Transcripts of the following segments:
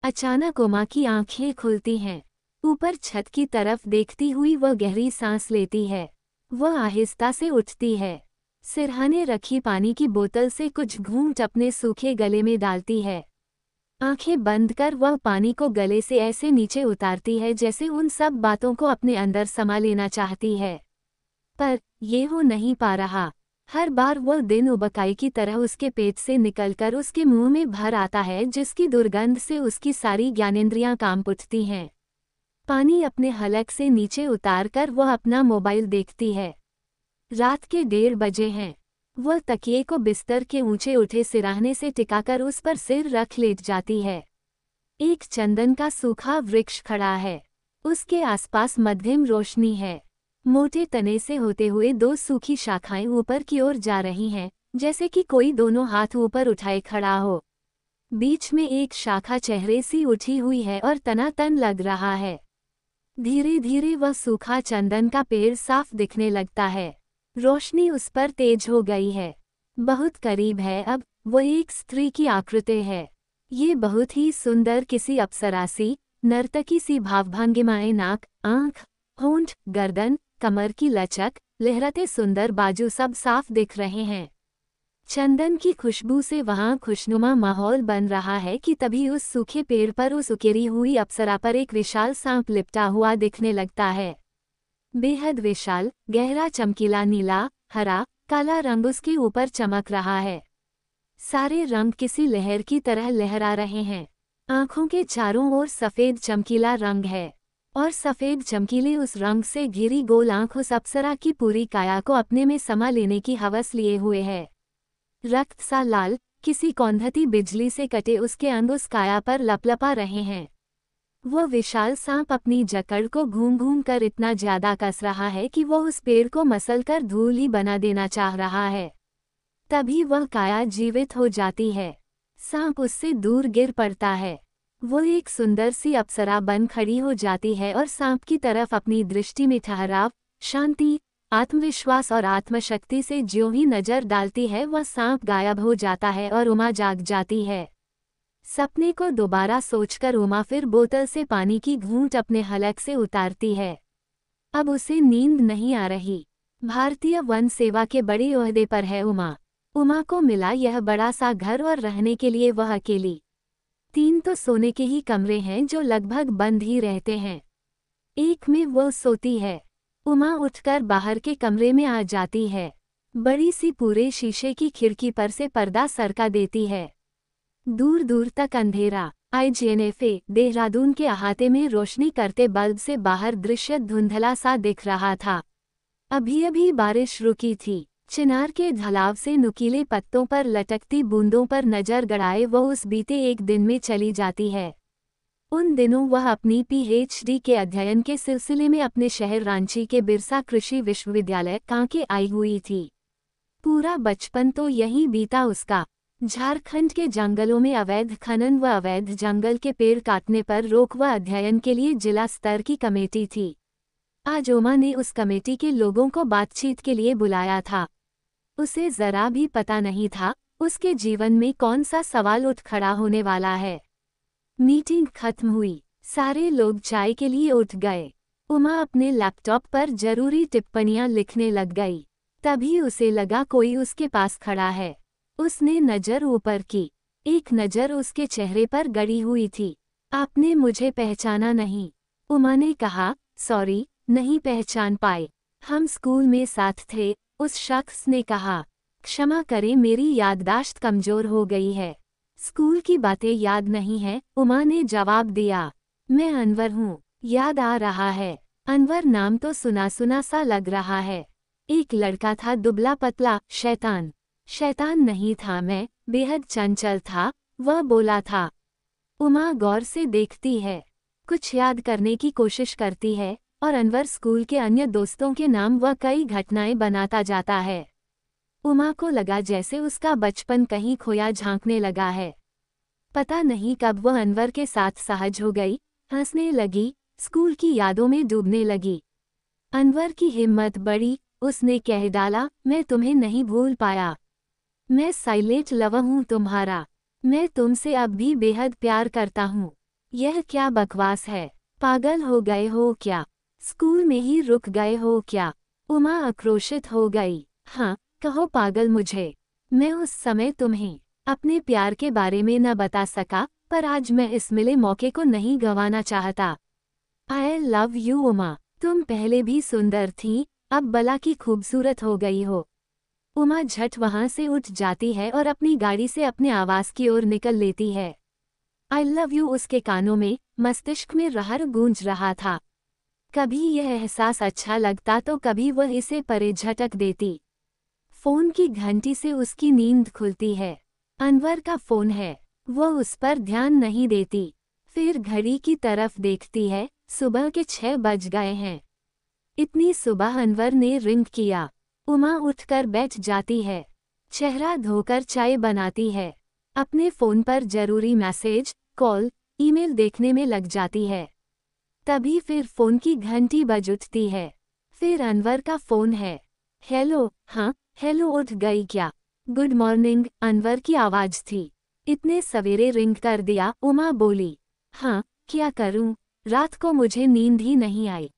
अचानक उमा की आंखें खुलती हैं। ऊपर छत की तरफ देखती हुई वह गहरी सांस लेती है। वह आहिस्ता से उठती है। सिरहाने रखी पानी की बोतल से कुछ घूंट अपने सूखे गले में डालती है। आंखें बंद कर वह पानी को गले से ऐसे नीचे उतारती है जैसे उन सब बातों को अपने अंदर समा लेना चाहती है। पर ये हो नहीं पा रहा। हर बार वह दिन उबकाई की तरह उसके पेट से निकलकर उसके मुंह में भर आता है, जिसकी दुर्गंध से उसकी सारी ज्ञानेंद्रियां कांप उठती हैं। पानी अपने हलक से नीचे उतारकर वह अपना मोबाइल देखती है। रात के 1:30 बजे हैं। वह तकिए को बिस्तर के ऊंचे उठे सिरहाने से टिकाकर उस पर सिर रख लेट जाती है। एक चंदन का सूखा वृक्ष खड़ा है। उसके आसपास मध्यम रोशनी है। मोटे तने से होते हुए 2 सूखी शाखाएं ऊपर की ओर जा रही हैं, जैसे कि कोई दोनों हाथ ऊपर उठाए खड़ा हो। बीच में एक शाखा चेहरे सी उठी हुई है और तनातन लग रहा है। धीरे धीरे वह सूखा चंदन का पेड़ साफ दिखने लगता है। रोशनी उस पर तेज हो गई है। बहुत करीब है अब। वह एक स्त्री की आकृति है। ये बहुत ही सुंदर, किसी अप्सरा सी, नर्तकी सी भावभंगिमाएं, नाक, आंख, होंठ, गर्दन, कमर की लचक, लहरते सुंदर बाजू सब साफ दिख रहे हैं। चंदन की खुशबू से वहां खुशनुमा माहौल बन रहा है कि तभी उस सूखे पेड़ पर उस उकेरी हुई अप्सरा पर एक विशाल सांप लिपटा हुआ दिखने लगता है। बेहद विशाल, गहरा चमकीला नीला, हरा, काला रंग उसके ऊपर चमक रहा है। सारे रंग किसी लहर की तरह लहरा रहे हैं। आंखों के चारों ओर सफेद चमकीला रंग है और सफेद चमकीले उस रंग से घिरी गोल आंख उस अप्सरा की पूरी काया को अपने में समा लेने की हवस लिए हुए है। रक्त सा लाल, किसी कौंधती बिजली से कटे उसके अंग उस काया पर लपलपा रहे हैं। वह विशाल सांप अपनी जकड़ को घूम घूम कर इतना ज्यादा कस रहा है कि वह उस पेड़ को मसलकर धूल ही बना देना चाह रहा है। तभी वह काया जीवित हो जाती है। सांप उससे दूर गिर पड़ता है। वो एक सुंदर सी अप्सरा बन खड़ी हो जाती है और सांप की तरफ अपनी दृष्टि में ठहराव, शांति, आत्मविश्वास और आत्मशक्ति से ज्यों ही नजर डालती है, वह सांप गायब हो जाता है और उमा जाग जाती है। सपने को दोबारा सोचकर उमा फिर बोतल से पानी की घूंट अपने हलक से उतारती है। अब उसे नींद नहीं आ रही। भारतीय वन सेवा के बड़े ओहदे पर है उमा। उमा को मिला यह बड़ा सा घर और रहने के लिए वह अकेली। 3 तो सोने के ही कमरे हैं जो लगभग बंद ही रहते हैं। एक में वो सोती है। उमा उठकर बाहर के कमरे में आ जाती है। बड़ी सी पूरे शीशे की खिड़की पर से पर्दा सरका देती है। दूर दूर तक अंधेरा। IGNFA देहरादून के अहाते में रोशनी करते बल्ब से बाहर दृश्य धुंधला सा दिख रहा था। अभी अभी बारिश रुकी थी। चिनार के ढलाव से नुकीले पत्तों पर लटकती बूंदों पर नजर गड़ाए वह उस बीते एक दिन में चली जाती है। उन दिनों वह अपनी PhD के अध्ययन के सिलसिले में अपने शहर रांची के बिरसा कृषि विश्वविद्यालय कांके आई हुई थी। पूरा बचपन तो यहीं बीता उसका। झारखंड के जंगलों में अवैध खनन व अवैध जंगल के पेड़ काटने पर रोक व अध्ययन के लिए जिला स्तर की कमेटी थी। आज उमा ने उस कमेटी के लोगों को बातचीत के लिए बुलाया था। उसे जरा भी पता नहीं था उसके जीवन में कौन सा सवाल उठ खड़ा होने वाला है। मीटिंग खत्म हुई। सारे लोग चाय के लिए उठ गए। उमा अपने लैपटॉप पर जरूरी टिप्पणियां लिखने लग गई। तभी उसे लगा कोई उसके पास खड़ा है। उसने नजर ऊपर की। एक नजर उसके चेहरे पर गड़ी हुई थी। आपने मुझे पहचाना नहीं? उमा ने कहा, सॉरी, नहीं पहचान पाए। हम स्कूल में साथ थे। उस शख्स ने कहा, क्षमा करें, मेरी याददाश्त कमजोर हो गई है। स्कूल की बातें याद नहीं है, उमा ने जवाब दिया। मैं अनवर हूँ। याद आ रहा है। अनवर नाम तो सुना सुना सा लग रहा है। एक लड़का था, दुबला पतला, शैतान। शैतान नहीं था मैं, बेहद चंचल था, वह बोला था। उमा गौर से देखती है। कुछ याद करने की कोशिश करती है और अनवर स्कूल के अन्य दोस्तों के नाम व कई घटनाएं बनाता जाता है। उमा को लगा जैसे उसका बचपन कहीं खोया झांकने लगा है। पता नहीं कब वह अनवर के साथ सहज हो गई, हंसने लगी, स्कूल की यादों में डूबने लगी। अनवर की हिम्मत बढ़ी, उसने कह डाला, मैं तुम्हें नहीं भूल पाया। मैं साइलेंट लवर हूँ तुम्हारा। मैं तुमसे अब भी बेहद प्यार करता हूँ। यह क्या बकवास है? पागल हो गए हो क्या? स्कूल में ही रुक गए हो क्या? उमा आक्रोशित हो गई। हाँ, कहो पागल मुझे। मैं उस समय तुम्हें अपने प्यार के बारे में न बता सका, पर आज मैं इस मिले मौके को नहीं गंवाना चाहता। I love you Uma. तुम पहले भी सुंदर थी, अब भला की खूबसूरत हो गई हो। उमा झट वहां से उठ जाती है और अपनी गाड़ी से अपने आवास की ओर निकल लेती है। आई लव यू उसके कानों में, मस्तिष्क में रहर गूंज रहा था। कभी यह एहसास अच्छा लगता तो कभी वह इसे परे झटक देती। फोन की घंटी से उसकी नींद खुलती है। अनवर का फोन है। वह उस पर ध्यान नहीं देती। फिर घड़ी की तरफ देखती है, सुबह के 6 बज गए हैं। इतनी सुबह अनवर ने रिंग किया। उमा उठकर बैठ जाती है। चेहरा धोकर चाय बनाती है। अपने फोन पर जरूरी मैसेज, कॉल, ईमेल देखने में लग जाती है। तभी फिर फोन की घंटी बज उठती है। फिर अनवर का फोन है। हेलो। हाँ, हेलो। उठ गई क्या? गुड मॉर्निंग, अनवर की आवाज थी। इतने सवेरे रिंग कर दिया, उमा बोली। हाँ, क्या करूं, रात को मुझे नींद ही नहीं आई।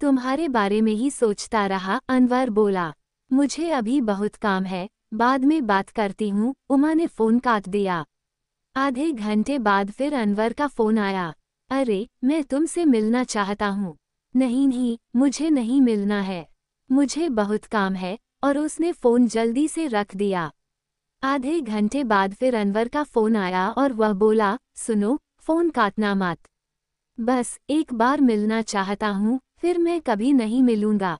तुम्हारे बारे में ही सोचता रहा, अनवर बोला। मुझे अभी बहुत काम है, बाद में बात करती हूँ, उमा ने फोन काट दिया। आधे घंटे बाद फिर अनवर का फोन आया। अरे, मैं तुमसे मिलना चाहता हूँ। नहीं नहीं, मुझे नहीं मिलना है, मुझे बहुत काम है, और उसने फोन जल्दी से रख दिया। आधे घंटे बाद फिर अनवर का फोन आया और वह बोला, सुनो, फोन काटना मत। बस एक बार मिलना चाहता हूँ, फिर मैं कभी नहीं मिलूंगा।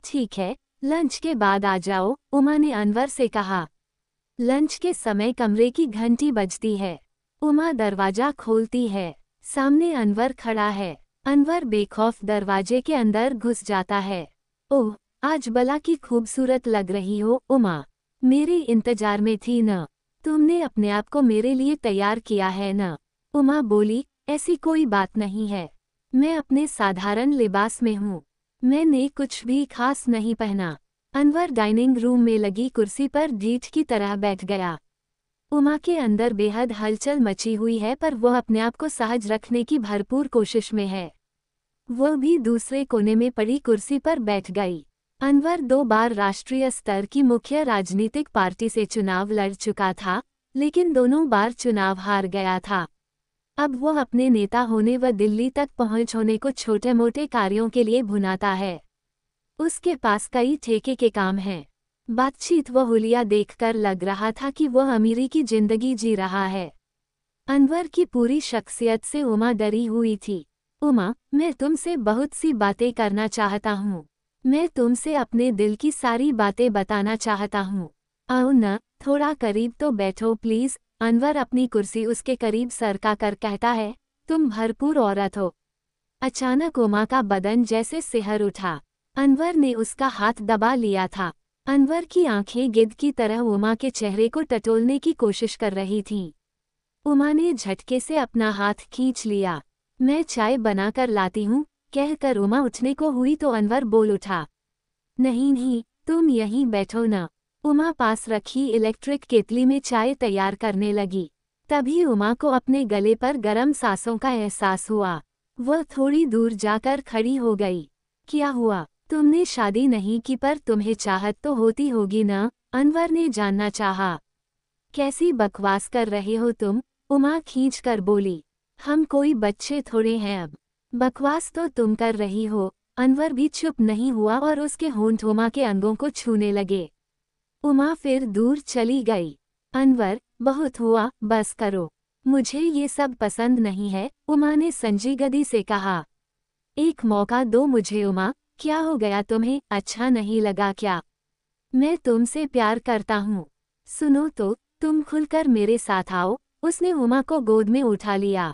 ठीक है, लंच के बाद आ जाओ, उमा ने अनवर से कहा। लंच के समय कमरे की घंटी बजती है। उमा दरवाजा खोलती है। सामने अनवर खड़ा है। अनवर बेखौफ दरवाजे के अंदर घुस जाता है। ओह, आज भला की खूबसूरत लग रही हो, उमा। मेरे इंतजार में थी न? तुमने अपने आप को मेरे लिए तैयार किया है न? उमा बोली, ऐसी कोई बात नहीं है। मैं अपने साधारण लिबास में हूँ। मैंने कुछ भी खास नहीं पहना। अनवर डाइनिंग रूम में लगी कुर्सी पर ढीठ की तरह बैठ गया। उमा के अंदर बेहद हलचल मची हुई है, पर वह अपने आप को सहज रखने की भरपूर कोशिश में है। वह भी दूसरे कोने में पड़ी कुर्सी पर बैठ गई। अनवर 2 बार राष्ट्रीय स्तर की मुख्य राजनीतिक पार्टी से चुनाव लड़ चुका था, लेकिन दोनों बार चुनाव हार गया था। अब वह अपने नेता होने व दिल्ली तक पहुंच होने को छोटे मोटे कार्यों के लिए भुनाता है। उसके पास कई ठेके के काम हैं। बातचीत व हुलिया देखकर लग रहा था कि वह अमीरी की जिंदगी जी रहा है। अनवर की पूरी शख्सियत से उमा डरी हुई थी। उमा, मैं तुमसे बहुत सी बातें करना चाहता हूँ। मैं तुमसे अपने दिल की सारी बातें बताना चाहता हूँ। आओ न, थोड़ा करीब तो बैठो प्लीज। अनवर अपनी कुर्सी उसके करीब सरका कर कहता है, तुम भरपूर औरत हो। अचानक उमा का बदन जैसे सिहर उठा। अनवर ने उसका हाथ दबा लिया था। अनवर की आंखें गिद्ध की तरह उमा के चेहरे को टटोलने की कोशिश कर रही थीं। उमा ने झटके से अपना हाथ खींच लिया। मैं चाय बनाकर लाती हूँ, कहकर उमा उठने को हुई तो अनवर बोल उठा। नहीं नहीं, तुम यहीं बैठो न। उमा पास रखी इलेक्ट्रिक केतली में चाय तैयार करने लगी। तभी उमा को अपने गले पर गर्म सांसों का एहसास हुआ। वह थोड़ी दूर जाकर खड़ी हो गई। क्या हुआ? तुमने शादी नहीं की, पर तुम्हें चाहत तो होती होगी न? अनवर ने जानना चाहा। कैसी बकवास कर रहे हो तुम? उमा खींचकर बोली। हम कोई बच्चे थोड़े हैं अब। बकवास तो तुम कर रही हो। अनवर भी चुप नहीं हुआ और उसके होंठ उमा के अंगों को छूने लगे। उमा फिर दूर चली गई। अनवर, बहुत हुआ, बस करो। मुझे ये सब पसंद नहीं है, उमा ने संजीदगी से कहा। एक मौका दो मुझे उमा। क्या हो गया तुम्हें, अच्छा नहीं लगा क्या? मैं तुमसे प्यार करता हूँ। सुनो तो, तुम खुलकर मेरे साथ आओ। उसने उमा को गोद में उठा लिया।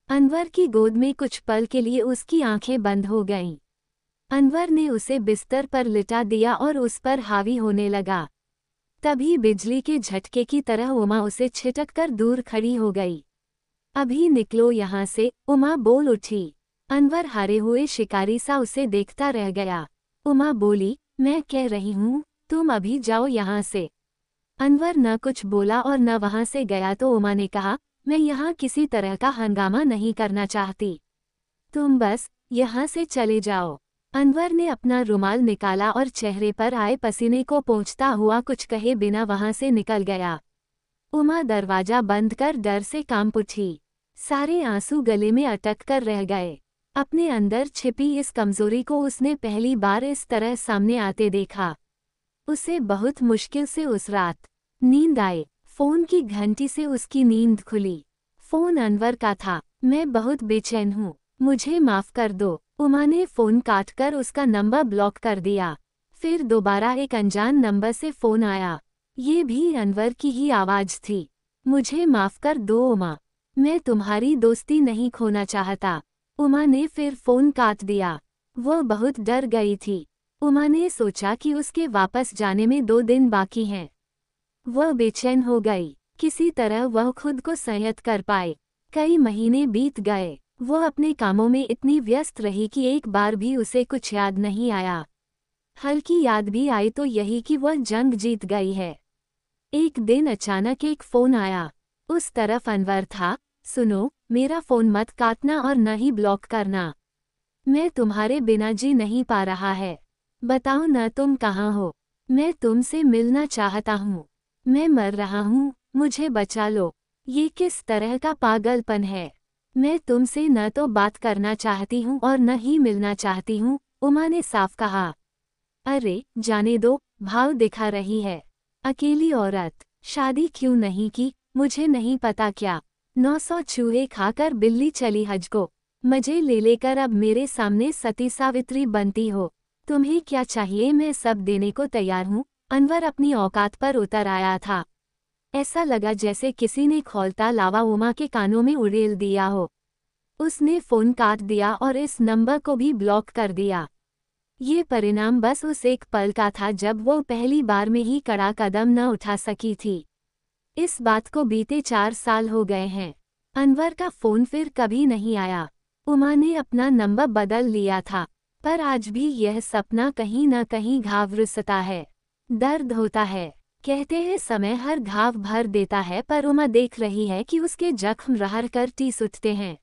अनवर की गोद में कुछ पल के लिए उसकी आंखें बंद हो गईं। अनवर ने उसे बिस्तर पर लिटा दिया और उस पर हावी होने लगा। तभी बिजली के झटके की तरह उमा उसे छिटककर दूर खड़ी हो गई। अभी निकलो यहाँ से, उमा बोल उठी। अनवर हारे हुए शिकारी सा उसे देखता रह गया। उमा बोली, मैं कह रही हूँ, तुम अभी जाओ यहाँ से। अनवर न कुछ बोला और न वहाँ से गया तो उमा ने कहा, मैं यहाँ किसी तरह का हंगामा नहीं करना चाहती। तुम बस यहाँ से चले जाओ। अनवर ने अपना रुमाल निकाला और चेहरे पर आए पसीने को पोंछता हुआ कुछ कहे बिना वहां से निकल गया। उमा दरवाजा बंद कर डर से कांप उठी। सारे आंसू गले में अटक कर रह गए। अपने अंदर छिपी इस कमजोरी को उसने पहली बार इस तरह सामने आते देखा। उसे बहुत मुश्किल से उस रात नींद आई। फोन की घंटी से उसकी नींद खुली। फोन अनवर का था। मैं बहुत बेचैन हूँ, मुझे माफ कर दो। उमा ने फोन काटकर उसका नंबर ब्लॉक कर दिया। फिर दोबारा एक अनजान नंबर से फोन आया। ये भी अनवर की ही आवाज थी। मुझे माफ कर दो उमा, मैं तुम्हारी दोस्ती नहीं खोना चाहता। उमा ने फिर फोन काट दिया। वह बहुत डर गई थी। उमा ने सोचा कि उसके वापस जाने में 2 दिन बाकी हैं। वह बेचैन हो गई। किसी तरह वह खुद को संयत कर पाए। कई महीने बीत गए। वह अपने कामों में इतनी व्यस्त रही कि एक बार भी उसे कुछ याद नहीं आया। हल्की याद भी आई तो यही कि वह जंग जीत गई है। एक दिन अचानक एक फोन आया। उस तरफ अनवर था। सुनो, मेरा फोन मत काटना और न ही ब्लॉक करना। मैं तुम्हारे बिना जी नहीं पा रहा है। बताओ न तुम कहाँ हो। मैं तुमसे मिलना चाहता हूँ। मैं मर रहा हूँ, मुझे बचा लो। ये किस तरह का पागलपन है। मैं तुमसे न तो बात करना चाहती हूँ और न ही मिलना चाहती हूँ, उमा ने साफ कहा। अरे जाने दो, भाव दिखा रही है। अकेली औरत, शादी क्यों नहीं की, मुझे नहीं पता क्या। 900 चूहे खाकर बिल्ली चली हज को। मजे ले लेकर अब मेरे सामने सती सावित्री बनती हो। तुम्हें क्या चाहिए, मैं सब देने को तैयार हूँ। अनवर अपनी औकात पर उतर आया था। ऐसा लगा जैसे किसी ने खौलता लावा उमा के कानों में उड़ेल दिया हो। उसने फोन काट दिया और इस नंबर को भी ब्लॉक कर दिया। ये परिणाम बस उस एक पल का था जब वो पहली बार में ही कड़ा कदम न उठा सकी थी। इस बात को बीते 4 साल हो गए हैं। अनवर का फोन फिर कभी नहीं आया। उमा ने अपना नंबर बदल लिया था, पर आज भी यह सपना कहीं न कहीं घाव रुसता है। दर्द होता है। कहते हैं समय हर घाव भर देता है, पर उमा देख रही है कि उसके जख्म रहर कर टीस उठते हैं।